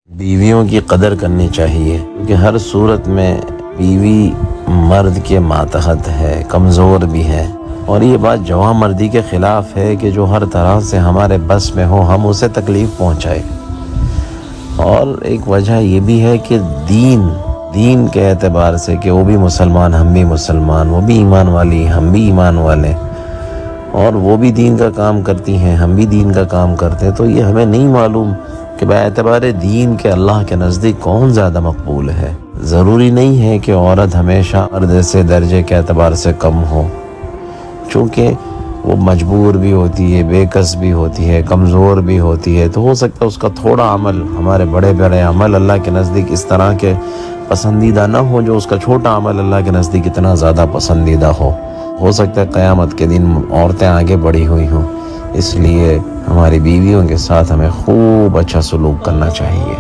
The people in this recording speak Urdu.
بیویوں کی قدر کرنی چاہیے، کیونکہ ہر صورت میں بیوی مرد کے ماتحت ہے، کمزور بھی ہے، اور یہ بات جواں مردی کے خلاف ہے کہ جو ہر طرح سے ہمارے بس میں ہو ہم اسے تکلیف پہنچائے۔ اور ایک وجہ یہ بھی ہے کہ دین کے اعتبار سے کہ وہ بھی مسلمان ہم بھی مسلمان، وہ بھی ایمان والی ہم بھی ایمان والے، اور وہ بھی دین کا کام کرتی ہیں ہم بھی دین کا کام کرتے ہیں، تو یہ ہمیں نہیں معلوم کہ بے اعتبار دین کے اللہ کے نزدیک کون زیادہ مقبول ہے۔ ضروری نہیں ہے کہ عورت ہمیشہ مرد سے درجے کے اعتبار سے کم ہو، چونکہ وہ مجبور بھی ہوتی ہے، بے کس بھی ہوتی ہے، کمزور بھی ہوتی ہے، تو ہو سکتا ہے اس کا تھوڑا عمل، ہمارے بڑے بڑے عمل اللہ کے نزدیک اس طرح کے پسندیدہ نہ ہو جو اس کا چھوٹا عمل اللہ کے نزدیک اتنا زیادہ پسندیدہ ہو سکتا ہے قیامت کے دن عورتیں آگے بڑھی ہوئی ہوں، اس لیے ہماری بیویوں کے ساتھ ہمیں خوب اچھا سلوک کرنا چاہیے۔